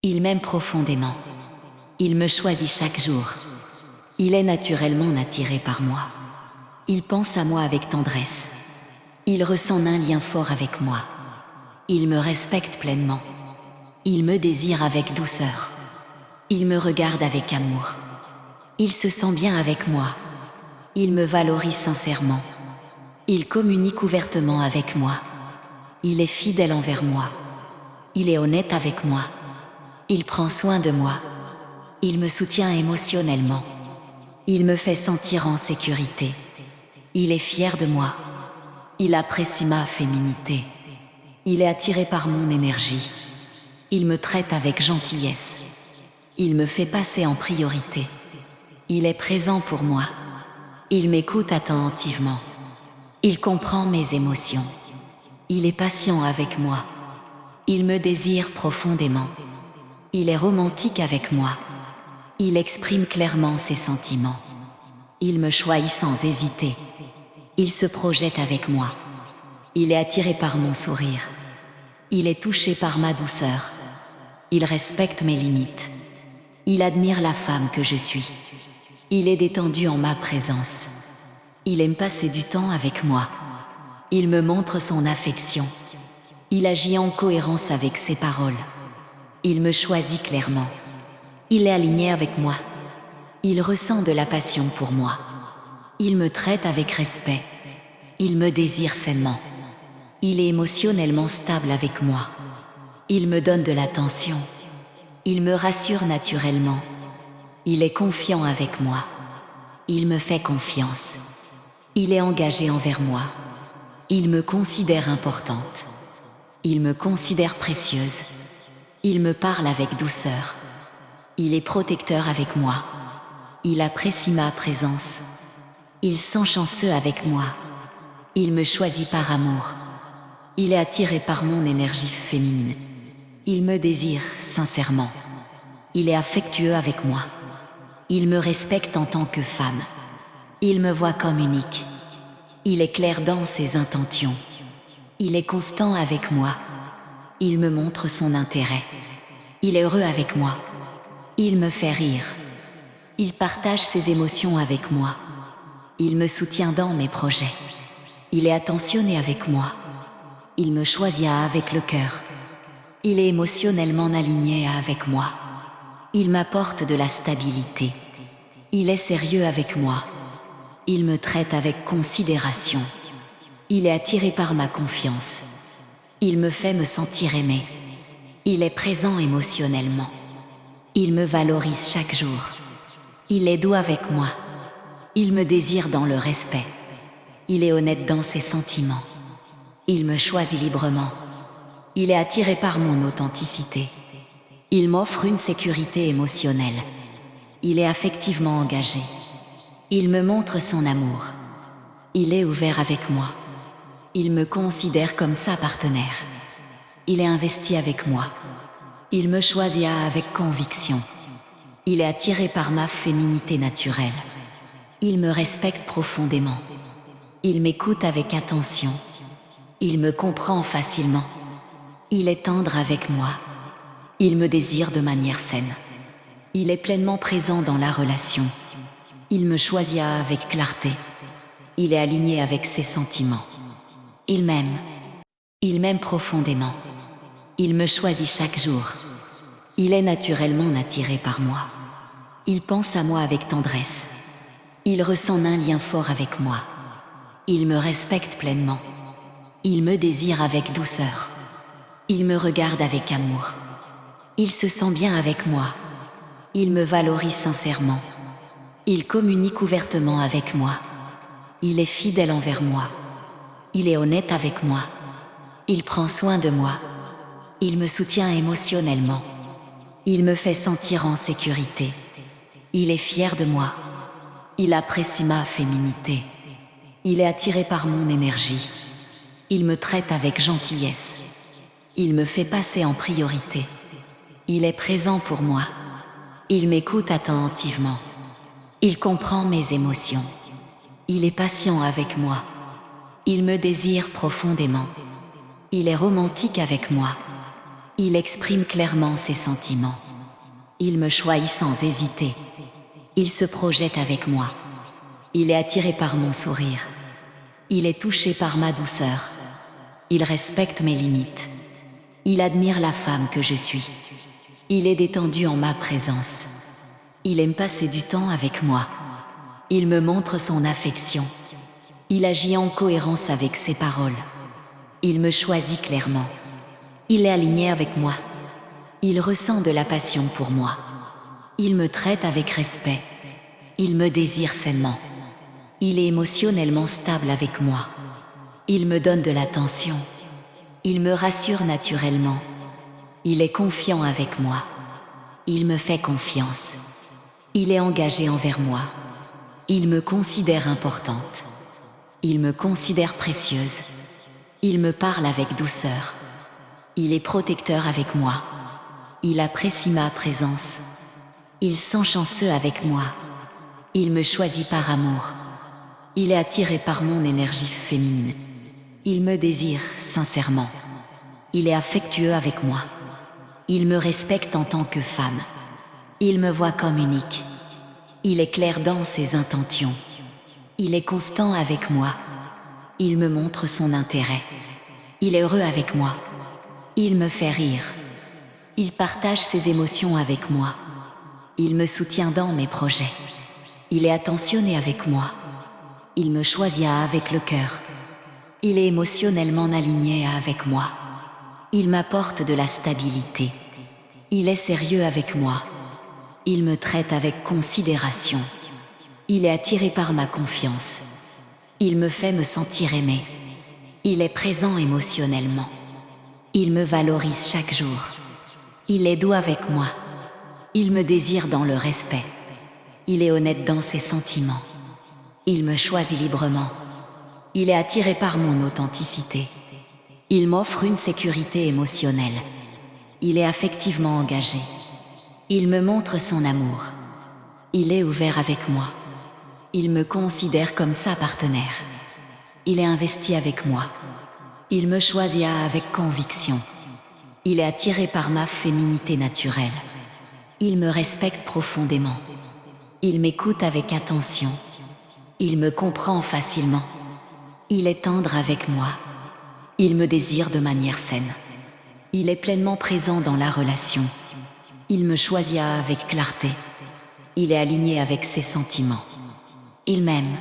Il m'aime profondément. Il me choisit chaque jour. Il est naturellement attiré par moi. Il pense à moi avec tendresse. Il ressent un lien fort avec moi. Il me respecte pleinement. Il me désire avec douceur. Il me regarde avec amour. Il se sent bien avec moi. Il me valorise sincèrement. Il communique ouvertement avec moi. Il est fidèle envers moi. Il est honnête avec moi. Il prend soin de moi. Il me soutient émotionnellement. Il me fait sentir en sécurité. Il est fier de moi. Il apprécie ma féminité. Il est attiré par mon énergie. Il me traite avec gentillesse. Il me fait passer en priorité. Il est présent pour moi. Il m'écoute attentivement. Il comprend mes émotions. Il est patient avec moi. Il me désire profondément. Il est romantique avec moi. Il exprime clairement ses sentiments. Il me choisit sans hésiter. Il se projette avec moi. Il est attiré par mon sourire. Il est touché par ma douceur. Il respecte mes limites. Il admire la femme que je suis. Il est détendu en ma présence. Il aime passer du temps avec moi. Il me montre son affection. Il agit en cohérence avec ses paroles. Il me choisit clairement. Il est aligné avec moi. Il ressent de la passion pour moi. Il me traite avec respect. Il me désire sainement. Il est émotionnellement stable avec moi. Il me donne de l'attention. Il me rassure naturellement. Il est confiant avec moi. Il me fait confiance. Il est engagé envers moi. Il me considère importante. Il me considère précieuse. Il me parle avec douceur. Il est protecteur avec moi. Il apprécie ma présence. Il sent chanceux avec moi. Il me choisit par amour. Il est attiré par mon énergie féminine. Il me désire sincèrement. Il est affectueux avec moi. Il me respecte en tant que femme. Il me voit comme unique. Il est clair dans ses intentions. Il est constant avec moi. Il me montre son intérêt. Il est heureux avec moi. Il me fait rire. Il partage ses émotions avec moi. Il me soutient dans mes projets. Il est attentionné avec moi. Il me choisit avec le cœur. Il est émotionnellement aligné avec moi. Il m'apporte de la stabilité. Il est sérieux avec moi. Il me traite avec considération. Il est attiré par ma confiance. Il me fait me sentir aimé. Il est présent émotionnellement. Il me valorise chaque jour. Il est doux avec moi. Il me désire dans le respect. Il est honnête dans ses sentiments. Il me choisit librement. Il est attiré par mon authenticité. Il m'offre une sécurité émotionnelle. Il est affectivement engagé. Il me montre son amour. Il est ouvert avec moi. Il me considère comme sa partenaire. Il est investi avec moi. Il me choisit avec conviction. Il est attiré par ma féminité naturelle. Il me respecte profondément. Il m'écoute avec attention. Il me comprend facilement. Il est tendre avec moi. Il me désire de manière saine. Il est pleinement présent dans la relation. Il me choisit avec clarté. Il est aligné avec ses sentiments. Il m'aime. Il m'aime profondément. Il me choisit chaque jour. Il est naturellement attiré par moi. Il pense à moi avec tendresse. Il ressent un lien fort avec moi. Il me respecte pleinement. Il me désire avec douceur. Il me regarde avec amour. Il se sent bien avec moi. Il me valorise sincèrement. Il communique ouvertement avec moi. Il est fidèle envers moi. Il est honnête avec moi. Il prend soin de moi. Il me soutient émotionnellement. Il me fait sentir en sécurité. Il est fier de moi. Il apprécie ma féminité. Il est attiré par mon énergie. Il me traite avec gentillesse. Il me fait passer en priorité. Il est présent pour moi. Il m'écoute attentivement. Il comprend mes émotions. Il est patient avec moi. Il me désire profondément. Il est romantique avec moi. Il exprime clairement ses sentiments. Il me choisit sans hésiter. Il se projette avec moi. Il est attiré par mon sourire. Il est touché par ma douceur. Il respecte mes limites. Il admire la femme que je suis. Il est détendu en ma présence. Il aime passer du temps avec moi. Il me montre son affection. Il agit en cohérence avec ses paroles. Il me choisit clairement. Il est aligné avec moi. Il ressent de la passion pour moi. Il me traite avec respect. Il me désire sainement. Il est émotionnellement stable avec moi. Il me donne de l'attention. Il me rassure naturellement. Il est confiant avec moi. Il me fait confiance. Il est engagé envers moi. Il me considère importante. Il me considère précieuse. Il me parle avec douceur. Il est protecteur avec moi. Il apprécie ma présence. Il sent chanceux avec moi. Il me choisit par amour. Il est attiré par mon énergie féminine. Il me désire sincèrement. Il est affectueux avec moi. Il me respecte en tant que femme. Il me voit comme unique. Il est clair dans ses intentions. Il est constant avec moi. Il me montre son intérêt. Il est heureux avec moi. Il me fait rire. Il partage ses émotions avec moi. Il me soutient dans mes projets. Il est attentionné avec moi. Il me choisit avec le cœur. Il est émotionnellement aligné avec moi. Il m'apporte de la stabilité. Il est sérieux avec moi. Il me traite avec considération. Il est attiré par ma confiance. Il me fait me sentir aimé. Il est présent émotionnellement. Il me valorise chaque jour. Il est doux avec moi. Il me désire dans le respect. Il est honnête dans ses sentiments. Il me choisit librement. Il est attiré par mon authenticité. Il m'offre une sécurité émotionnelle. Il est affectivement engagé. Il me montre son amour. Il est ouvert avec moi. Il me considère comme sa partenaire. Il est investi avec moi. Il me choisit avec conviction. Il est attiré par ma féminité naturelle. Il me respecte profondément. Il m'écoute avec attention. Il me comprend facilement. Il est tendre avec moi. Il me désire de manière saine. Il est pleinement présent dans la relation. Il me choisit avec clarté. Il est aligné avec ses sentiments. Il m'aime.